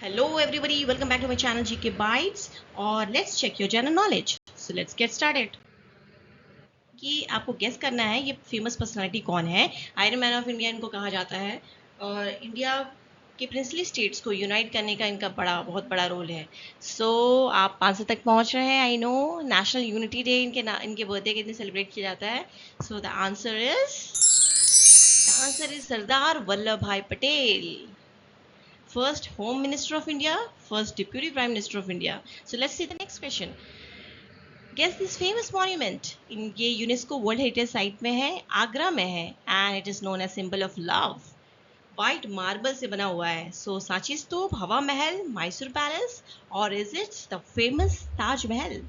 Hello everybody, welcome back to my channel GK Bytes और let's check your general knowledge. So let's get started. कि आपको guess करना है ये famous personality कौन है. आयरन मैन ऑफ इंडिया इनको कहा जाता है और इंडिया के प्रिंसली स्टेट्स को यूनाइट करने का इनका बहुत बड़ा रोल है. सो आप 500 तक पहुंच रहे हैं. I know national unity day इनके बर्थडे के दिन सेलिब्रेट किया जाता है. So the answer is Sardar Vallabh भाई Patel. First Home Minister of India, first Deputy Prime Minister of India. So let's see the next question. Guess this famous monument. ये UNESCO world heritage site में है, आगरा में है, and it is known as symbol of love. White marble से बना हुआ है. So Sanchi स्तूप, हवा महल, Mysore palace, or is it the famous Taj Mahal?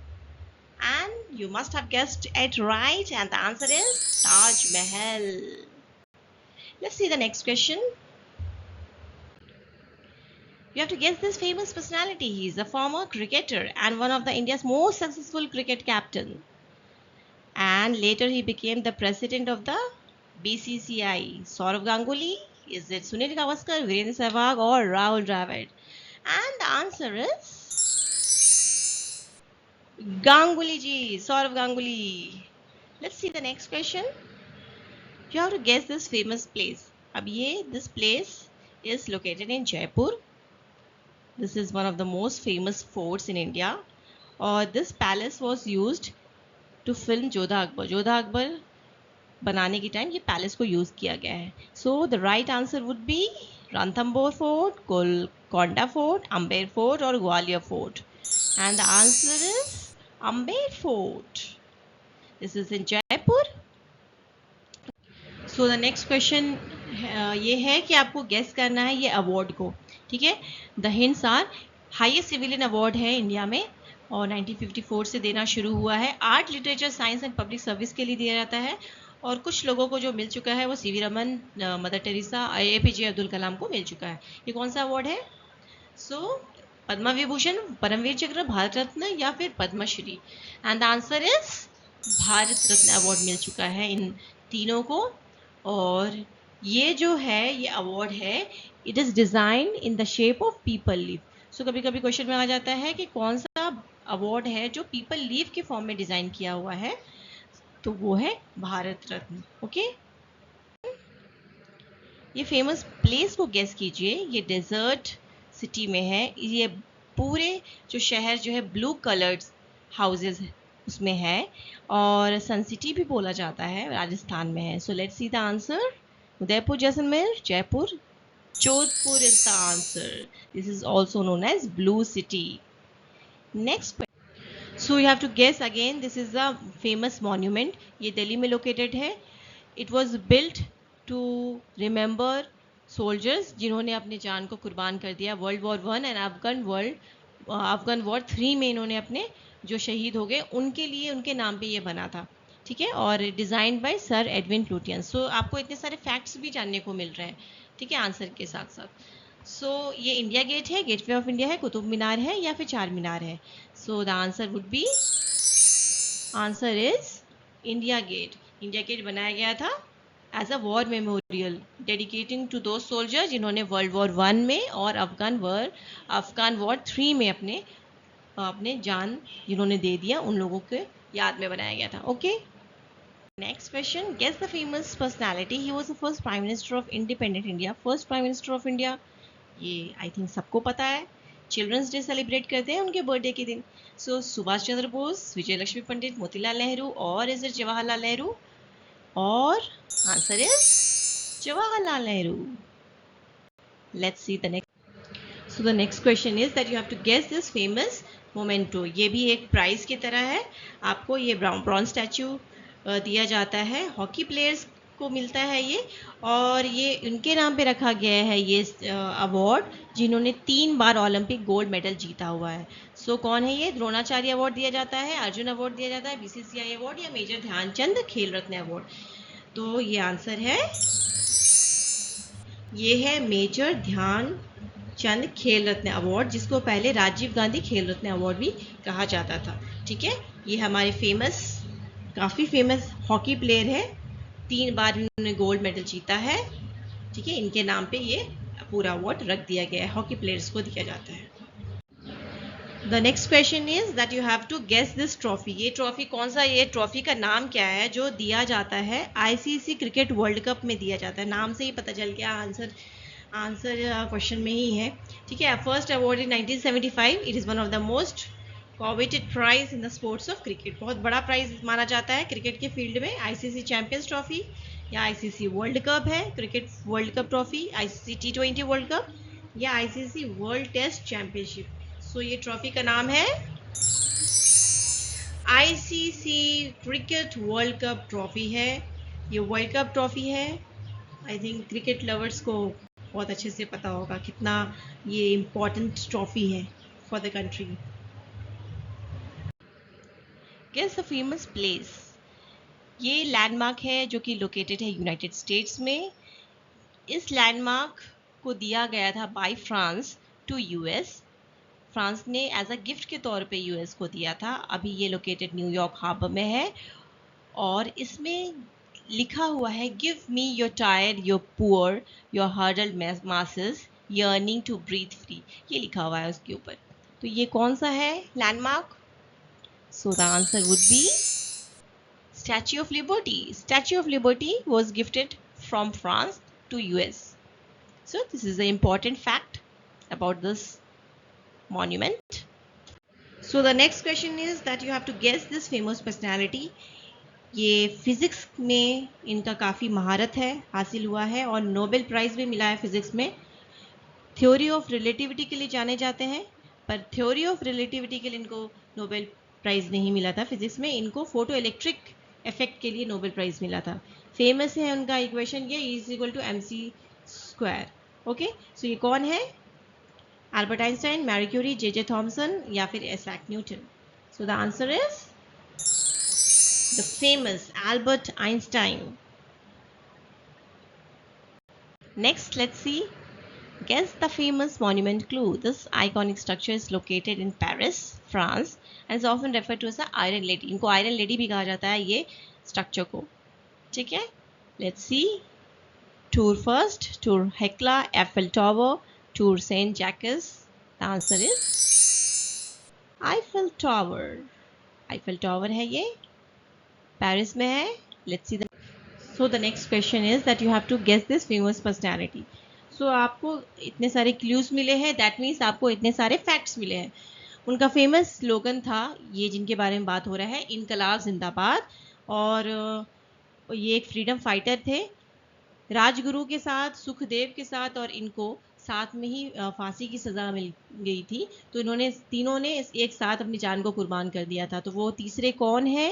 And you must have guessed it right, and the answer is Taj Mahal. Let's see the next question. You have to guess this famous personality. He is a former cricketer and one of the India's most successful cricket captain. And later he became the president of the BCCI. Sourav Ganguly, is it Sunil Gavaskar, Virendra Sehwag or Rahul Dravid? And the answer is Ganguly ji, Sourav Ganguly. Let's see the next question. You have to guess this famous place. This place is located in Jaipur. This is one of the most famous forts in India. और this palace was used to film Jodha Akbar. Jodha Akbar बनाने के time ये palace को use किया गया है. So the right answer would be Ranthambore Fort, Golconda Fort, Amber Fort और Gwalior Fort. And the answer is Amber Fort. This is in Jaipur. So the next question ये है कि आपको गेस करना है ये अवार्ड को. ठीक है. The hints are highest civilian award है इंडिया में और 1954 से देना शुरू हुआ है. Art, literature, science and public service के लिए दिया जाता है और कुछ लोगों को जो मिल चुका है वो सीवी रमन, मदर टेरेसा, एपीजे अब्दुल कलाम को मिल चुका है. ये कौन सा अवार्ड है? सो पद्मा विभूषण, परमवीर चक्र, भारत रत्न या फिर Padmashri. And the answer is Bharat Ratna award मिल चुका है इन तीनों को. और ये जो है ये अवार्ड है, it is design in the shape of peepal leaf. So कभी कभी क्वेश्चन में आ जाता है कि कौन सा अवार्ड है जो पीपल लीफ के फॉर्म में डिज़ाइन किया हुआ है, तो वो है भारत रत्न. ओके. ये फेमस प्लेस को गेस कीजिए. ये डेजर्ट सिटी में है. ये पूरे जो शहर जो है ब्लू कलर्ड हाउसेस उसमें है और सन सिटी भी बोला जाता है, राजस्थान में है. सो let's see the answer. Udaipur, Jaisalmer, Jaipur, Jodhpur is the answer. This is also known as Blue City. Next question. So you have to guess again. This is a famous monument. ये दिल्ली में located है. It was built to remember soldiers जिन्होंने अपने जान को कुर्बान कर दिया World War I and Afghan War 3 में इन्होंने अपने जो शहीद हो गए उनके लिए उनके नाम पे ये बना था. ठीक है. और डिज़ाइंड बाय सर एडविन प्लूटियन. सो आपको इतने सारे फैक्ट्स भी जानने को मिल रहे हैं. ठीक है. आंसर के साथ साथ. सो ये इंडिया गेट है, गेटवे ऑफ इंडिया है, कुतुब मीनार है या फिर चार मीनार है. So the answer would be, answer is India gate. India gate बनाया गया था as a war memorial dedicating to दो सोल्जर जिन्होंने वर्ल्ड वॉर 1 में और अफगान वॉर 3 में अपने जान जिन्होंने दे दिया उन लोगों के याद में बनाया गया था. Okay. Next question. Guess the famous personality. He was the first Prime Minister of Independent India. First Prime Minister of India. ये आई थिंक सबको पता है. चिल्ड्रंस डे सेलिब्रेट करते हैं उनके बर्थडे के दिन. सो सुभाष चंद्र बोस, विजय लक्ष्मी पंडित, मोतीलाल नेहरू और इज इट जवाहरलाल नेहरू. और answer is Jawaharlal Nehru. Let's see the next. So the next question is that you have to guess this famous memento. ये भी एक प्राइज की तरह है. आपको ये ब्रॉन्ज स्टैचू दिया जाता है. हॉकी प्लेयर्स को मिलता है ये और ये उनके नाम पे रखा गया है ये अवार्ड जिन्होंने 3 बार ओलंपिक गोल्ड मेडल जीता हुआ है. सो कौन है ये? द्रोणाचार्य अवार्ड दिया जाता है, अर्जुन अवार्ड दिया जाता है, बीसीसीआई अवार्ड या मेजर ध्यानचंद खेल रत्न अवार्ड. तो ये आंसर है, ये है मेजर ध्यानचंद खेल रत्न अवार्ड जिसको पहले राजीव गांधी खेल रत्न अवार्ड भी कहा जाता था. ठीक है. ये हमारे काफ़ी फेमस हॉकी प्लेयर है. 3 बार इन्होंने गोल्ड मेडल जीता है. ठीक है. इनके नाम पे ये पूरा अवार्ड रख दिया गया है, हॉकी प्लेयर्स को दिया जाता है। The next question is that you have to guess this trophy. ये ट्रॉफी कौन सा, ये ट्रॉफी का नाम क्या है जो दिया जाता है आईसीसी क्रिकेट वर्ल्ड कप में दिया जाता है। नाम से ही पता चल गया, आंसर क्वेश्चन में ही है, ठीक है। First award in 1975, it is one of the most coveted prize in the sports of cricket. बहुत बड़ा प्राइज माना जाता है क्रिकेट के फील्ड में। आईसीसी चैंपियंस ट्रॉफी या आईसीसी वर्ल्ड कप है, cricket world cup trophy, ICC T20 world cup या आईसीसी वर्ल्ड टेस्ट चैंपियनशिप। सो ये ट्रॉफी का नाम है ICC cricket world cup trophy है। ये वर्ल्ड कप ट्रॉफी है। आई थिंक क्रिकेट लवर्स को बहुत अच्छे से पता होगा कितना ये इम्पोर्टेंट ट्रॉफी है for the country. Guess the famous place. ये लैंडमार्क है जो कि लोकेटेड है यूनाइटेड स्टेट्स में। इस लैंडमार्क को दिया गया था by France to US. France ने एज अ गिफ्ट के तौर पे यूएस को दिया था। अभी ये लोकेटेड न्यूयॉर्क हार्बर में है और इसमें लिखा हुआ है give me your tired, your poor, your huddled masses yearning to breathe free. ये लिखा हुआ है उसके ऊपर। तो ये कौन सा है landmark? So the answer would B Statue of Liberty. Statue of Liberty was gifted from France to US. So this is an important fact about this monument. So the next question is that you have to guess this famous personality. ये physics में इनका काफ़ी महारत है, हासिल हुआ है और नोबेल प्राइज़ भी मिला है फिजिक्स में। थ्योरी ऑफ रिलेटिविटी के लिए जाने जाते हैं, पर थ्योरी ऑफ रिलेटिविटी के लिए इनको नोबेल प्राइज़ नहीं मिला था फिजिक्स में। इनको फोटो इलेक्ट्रिक इफेक्ट के लिए नोबेल प्राइज़ मिला था। फेमस है उनका इक्वेशन ये E=mc²। ओके, सो ये कौन है? Albert Einstein, Marie Curie, J Thomson या फिर Isaac Newton? So the answer is the famous Albert Einstein. Next let's see, guess the famous monument clue. This iconic structure is located in Paris, France and is often referred to as the Iron Lady. इनको Iron Lady भी कहा जाता है ये structure को, ठीक है। Let's see. Tour first, Tour Hekla, Eiffel Tower, Tour Saint Jacques. The answer is Eiffel Tower. Eiffel Tower है ये, पेरिस में है। Let's see the. So the next question is that you have to guess this famous personality. So आपको इतने सारे clues मिले हैं, that means आपको इतने सारे फैक्ट्स मिले हैं। उनका फेमस स्लोगन था ये जिनके बारे में बात हो रहा है, इनकलाब जिंदाबाद। और ये एक फ्रीडम फाइटर थे, राजगुरु के साथ, सुखदेव के साथ और इनको साथ में ही फांसी की सज़ा मिल गई थी। तो इन्होंने तीनों ने एक साथ अपनी जान को कुर्बान कर दिया था। तो वो तीसरे कौन है?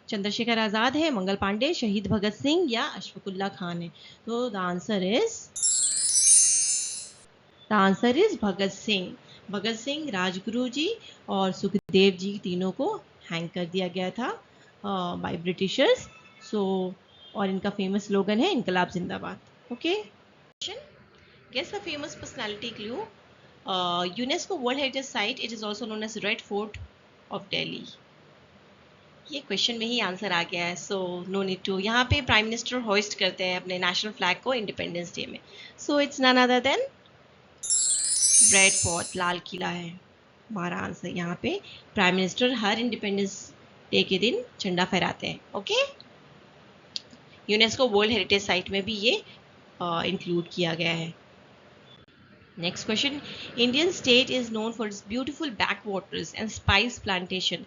चंद्रशेखर आज़ाद है, मंगल पांडे, शहीद भगत सिंह या अशफाकुल्ला खान है? तो the answer is Bhagat Singh. Bhagat Singh, Rajguru जी और सुखदेव जी तीनों को हैंग कर दिया गया था बाय ब्रिटिशर्स। सो और इनका फेमस स्लोगन है इनकलाब जिंदाबाद। Okay, guess the famous personality clue. UNESCO world heritage site, it is also known as red fort of Delhi. ये क्वेश्चन में ही आंसर आ गया है, सो नो नीड टू। यहाँ पे प्राइम मिनिस्टर होइस्ट करते हैं अपने नेशनल फ्लैग को इंडिपेंडेंस डे में। So it's none other than red fort, Lal Qila है हमारा आंसर। यहाँ पे प्राइम मिनिस्टर हर इंडिपेंडेंस डे के दिन झंडा फहराते हैं। ओके, यूनेस्को वर्ल्ड हेरिटेज साइट में भी ये इंक्लूड किया गया है। Next question, Indian state is known for its beautiful back waters and spice plantation.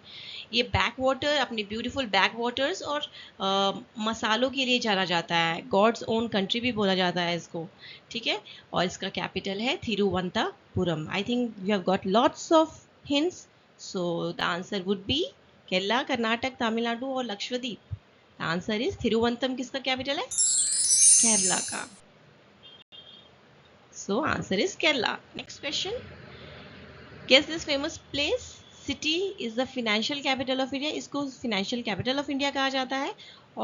ये बैक वाटर, अपने ब्यूटीफुल बैक वाटर्स और मसालों के लिए जाना जाता है। गॉड्स ओन कंट्री भी बोला जाता है इसको, ठीक है। और इसका कैपिटल है Thiruvananthapuram. I think you have got lots of hints, so the answer would B Kerala, Karnataka, Tamil Nadu और लक्षद्वीप। द आंसर इज थिरुवनंतम किसका कैपिटल है? केरला का। So answer is Kerala. Next question. Guess this famous place. City is the financial capital of India. इसको financial capital of India कहा जाता है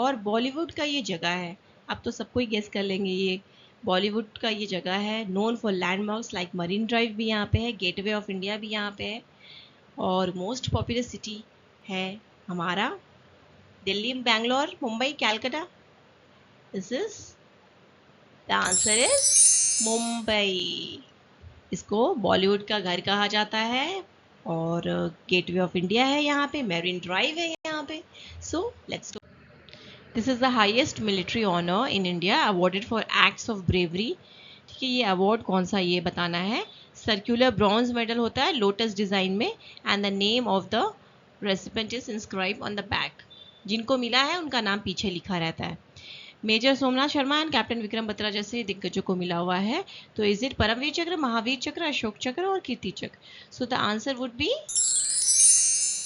और बॉलीवुड का ये जगह है। अब तो सबको ही गेस कर लेंगे, ये बॉलीवुड का ये जगह है। Known for landmarks like marine drive भी यहाँ पे है, गेटवे ऑफ इंडिया भी यहाँ पे है और मोस्ट पॉपुलर सिटी है हमारा Delhi, Bangalore, Mumbai, Calcutta. This is the answer is Mumbai. इसको बॉलीवुड का घर कहा जाता है और गेटवे ऑफ इंडिया है यहाँ पे, मेरिन ड्राइव है यहाँ पे। So let's go. This is the highest military honour in India awarded for acts of bravery. ठीक है, ये अवार्ड कौन सा ये बताना है। सर्कुलर ब्रॉन्ज मेडल होता है लोटस डिजाइन में, and the name of the recipient is inscribe on the back. जिनको मिला है उनका नाम पीछे लिखा रहता है। Major Somnath Sharma and captain Vikram Batra जैसे दिग्गजों को मिला हुआ है। तो इज इट परमवीर चक्र, महावीर चक्र, अशोक चक्र और Kirti Chakra? So the answer would be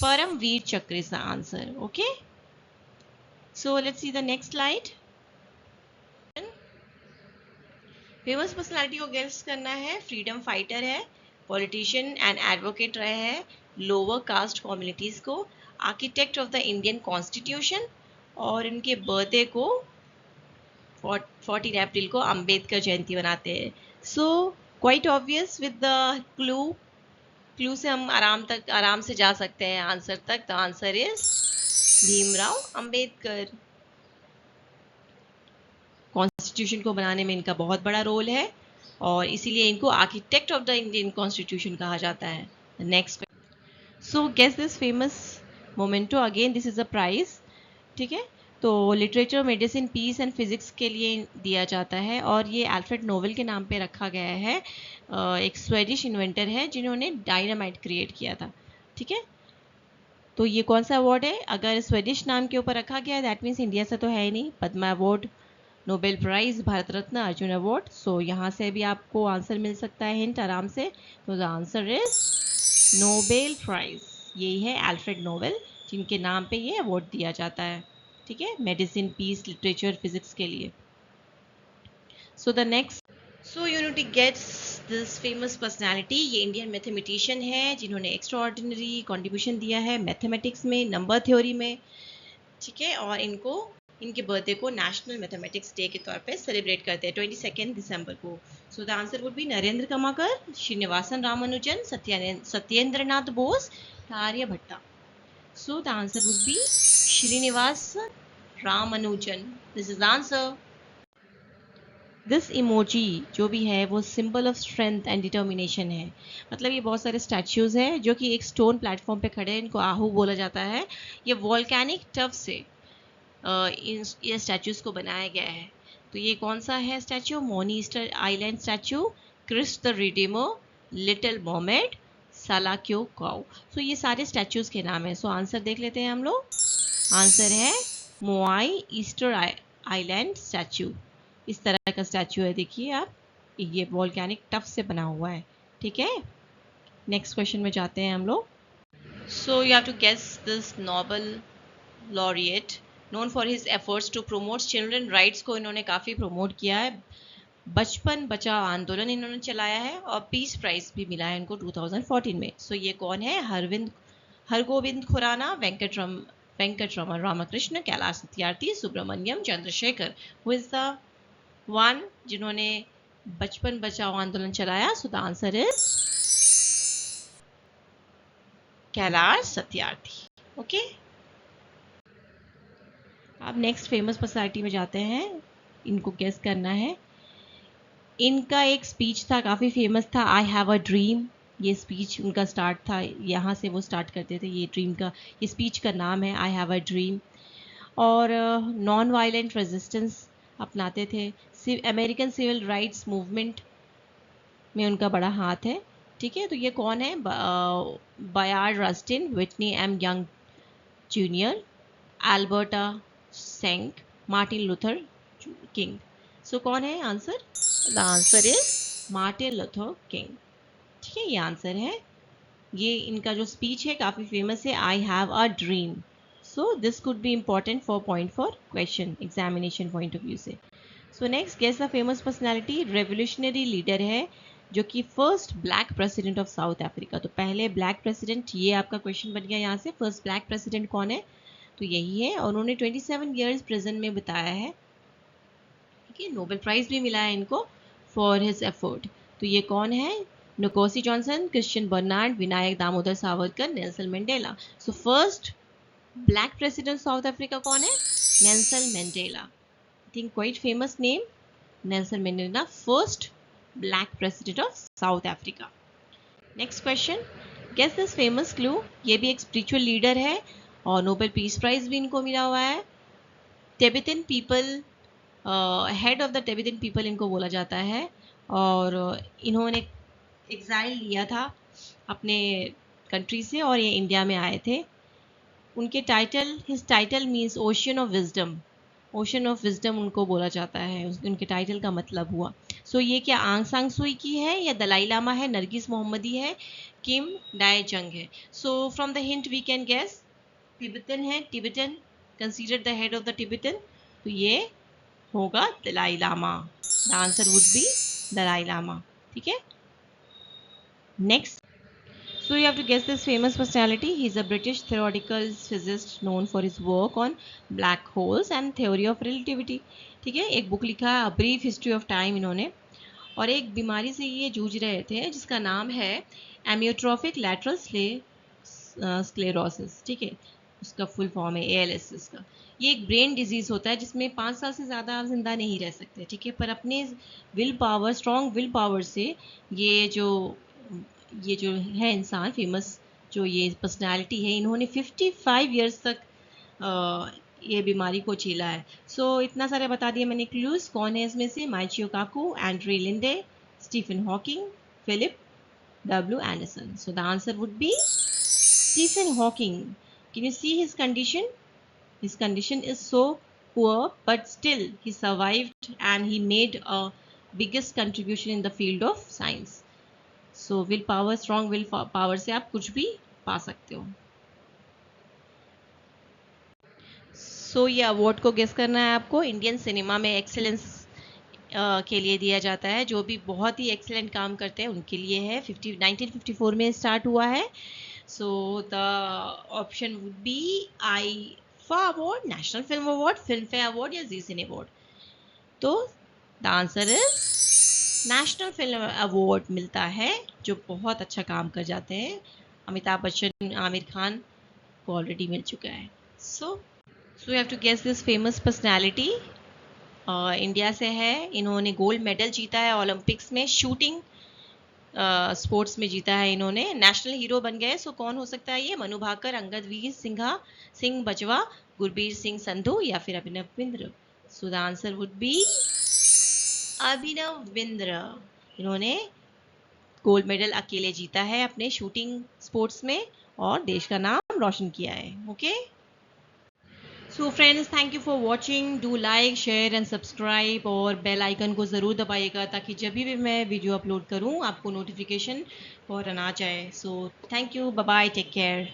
Paramvir Chakra is the answer. Okay, so let's see the next slide. Famous personality को गेस करना है। फ्रीडम फाइटर है, पॉलिटिशियन एंड एडवोकेट रहे हैं लोअर कास्ट कम्युनिटीज को, architect of the Indian constitution, और इनके birthday को 14 अप्रैल को अंबेडकर जयंती मनाते हैं। So quite obvious with the clue से हम आराम से जा सकते हैं आंसर तक। The answer is Bhimrao Ambedkar. Constitution को बनाने में इनका बहुत बड़ा रोल है और इसीलिए इनको architect of the Indian constitution कहा जाता है। Next, so guess this famous memento. Again this is a prize. ठीक है, तो literature, medicine, peace and physics के लिए दिया जाता है और ये अल्फ्रेड नोबेल के नाम पे रखा गया है। एक स्वेडिश इन्वेंटर है जिन्होंने डायनामाइट क्रिएट किया था। ठीक है, तो ये कौन सा अवार्ड है? अगर स्वेडिश नाम के ऊपर रखा गया है दैट मीन्स इंडिया से तो है ही नहीं। Padma award, Nobel prize, Bharat Ratna, Arjuna award. So यहाँ से भी आपको आंसर मिल सकता है हिंट आराम से। तो the answer is Nobel prize. यही है अल्फ्रेड नोबेल जिनके नाम पे ये अवार्ड दिया जाता है। ठीक है, मेडिसिन, पीस, लिटरेचर, फिजिक्स के लिए। So the next, so unity gets this famous personality. ये इंडियन मैथमेटिशियन है जिन्होंने एक्स्ट्रा ऑर्डिनरी कॉन्ट्रीब्यूशन दिया है मैथमेटिक्स में, नंबर थ्योरी में। ठीक है, और इनके बर्थडे को नेशनल मैथमेटिक्स डे के तौर पे सेलिब्रेट करते हैं 22 दिसंबर को। So the answer would be Narendra Karmarkar, Srinivasan Ramanujan, Satyendra Nath Bose, Aryabhata. So the answer would be Srinivasa Ramanujan. This is answer. This emoji जो भी है वो symbol of strength and determination है। मतलब ये बहुत सारे स्टैच्यूज हैं जो कि एक स्टोन प्लेटफॉर्म पे खड़े हैं, इनको आहू बोला जाता है। ये वॉल्केनिक टफ से ये स्टैचूज को बनाया गया है। तो ये कौन सा है statue? Moai Easter Island statue, Christ the Redeemer, Little Mermaid, सालाक्यो काउ। सो ये सारे स्टैचूज के नाम है। सो आंसर देख लेते हैं हम लोग। आंसर है मोआई ईस्टर आइलैंड स्टैचू। इस तरह का स्टैचू है, देखिए आप, ये वॉल्केनिक टफ से बना हुआ है। ठीक है, नेक्स्ट क्वेश्चन में जाते हैं हम लोग। So you have to guess this Nobel laureate known for his efforts to promote children rights को इन्होंने काफ़ी प्रमोट किया है। बचपन बचाओ आंदोलन इन्होंने चलाया है और पीस प्राइज भी मिला है इनको 2014 में। सो ये कौन है? Hargobind Khorana, Venkataraman Ramakrishnan, Kailash Satyarthi, Subrahmanyan Chandrasekhar. Who is the one जिन्होंने बचपन बचाओ आंदोलन चलाया? So the answer is Kailash Satyarthi. Okay, अब नेक्स्ट फेमस पर्सनालिटी में जाते हैं। इनको गेस करना है। इनका एक स्पीच था, काफ़ी फेमस था, आई हैव अ ड्रीम। ये स्पीच उनका स्टार्ट था, यहाँ से वो स्टार्ट करते थे। ये ड्रीम का, ये स्पीच का नाम है आई हैव अ ड्रीम। और नॉन वायलेंट रेजिस्टेंस अपनाते थे। अमेरिकन सिविल राइट्स मूवमेंट में उनका बड़ा हाथ है। ठीक है, तो ये कौन है? Bayard Rustin, Whitney M Young Junior, Alberta Senk, Martin Luther King. So कौन है answer? The answer is Martin Luther King. ठीक है, ये आंसर है। ये इनका जो स्पीच है काफ़ी फेमस है, I have a dream. So this could be important for question examination point of view से। So next, guess the famous personality. Revolutionary leader है जो कि first black president of South Africa. तो पहले black president, ये आपका question बन गया यहाँ से। फर्स्ट ब्लैक प्रेसिडेंट कौन है? तो यही है, और उन्होंने 27 ईयर्स प्रिजन में बिताया है। ठीक है, नोबेल प्राइज भी मिला है इनको फॉर हिज एफर्ट। तो ये कौन है? Nkosi Johnson, Christian Barnard, Vinayak Damodar Savarkar, Nelson Mandela. So first black president South Africa कौन है? Nelson Mandela. I think quite famous name. Nelson Mandela, first black president of South Africa. Next question, guess this famous clue. ये भी एक spiritual leader है और Nobel peace prize भी इनको मिला हुआ है। Tibetan people, head of the Tibetan people इनको बोला जाता है, और इन्होंने एग्जाइल लिया था अपने कंट्री से और ये इंडिया में आए थे। उनके title, his title means ocean of wisdom, ocean of wisdom उनको बोला जाता है, उनके टाइटल का मतलब हुआ। सो ये क्या आंग सांग सुई की है, या दलाई लामा है, नरगिस मोहम्मदी है, किम डाय जंग है? So from the hint we can guess Tibetan है, Tibetan, consider the head of the Tibetan, तो ये होगा Dalai Lama. The answer would be Dalai Lama. ठीक है, next. So you have to guess this famous personality. He's a British theoretical physicist known for his work on black holes and theory of relativity. ठीक है, एक book लिखा है, A Brief History of Time इन्होंने, और एक बीमारी से ये जूझ रहे थे जिसका नाम है एमियोट्रोफिक लैटरल स्क्लेरोसिस। ठीक है, उसका फुल फॉर्म है ALS इसका। ये एक ब्रेन डिजीज़ होता है जिसमें 5 साल से ज़्यादा आप जिंदा नहीं रह सकते। ठीक है, पर अपने will power, strong will power से ये जो है इंसान फेमस, जो ये पर्सनालिटी है, इन्होंने 55 इयर्स तक ये बीमारी को झेला है। सो इतना सारे बता दिया मैंने क्लूज। कौन है इसमें से? Michio Kaku, Andrei Linde, Stephen Hawking, Philip W. Anderson. So the answer would be Stephen Hawking. Can you see his condition? His condition is so poor, but still he survived and he made a biggest contribution in the field of science. So will power, strong will power से आप कुछ भी पा सकते हो। So ये award को guess करना है आपको। इंडियन सिनेमा में एक्सेलेंस के लिए दिया जाता है, जो भी बहुत ही एक्सेलेंट काम करते हैं उनके लिए है। 1954 में स्टार्ट हुआ है। So the option would be IIFA award, national film award, film fair award या जी सिने अवार्ड। तो the answer is national film award मिलता है, जो बहुत अच्छा काम कर जाते हैं। अमिताभ बच्चन, आमिर खान को ऑलरेडी मिल चुका है। So you have to guess this famous personality. India से है, इन्होंने गोल्ड मेडल जीता है ओलंपिक्स में, शूटिंग स्पोर्ट्स में जीता है इन्होंने, नेशनल हीरो बन गए। सो कौन हो सकता है ये? मनु भाकर, अंगद वीर सिंह बजवा, गुरबीर सिंह संधू या फिर Abhinav Bindra. So the answer would be Abhinav Bindra. इन्होंने गोल्ड मेडल अकेले जीता है अपने शूटिंग स्पोर्ट्स में और देश का नाम रोशन किया है। Okay, so friends, thank you for watching. Do like, share and subscribe और बेल आइकन को ज़रूर दबाइएगा ताकि जब भी मैं वीडियो अपलोड करूं आपको नोटिफिकेशन फौरन आ जाए। So thank you, bye bye, take care.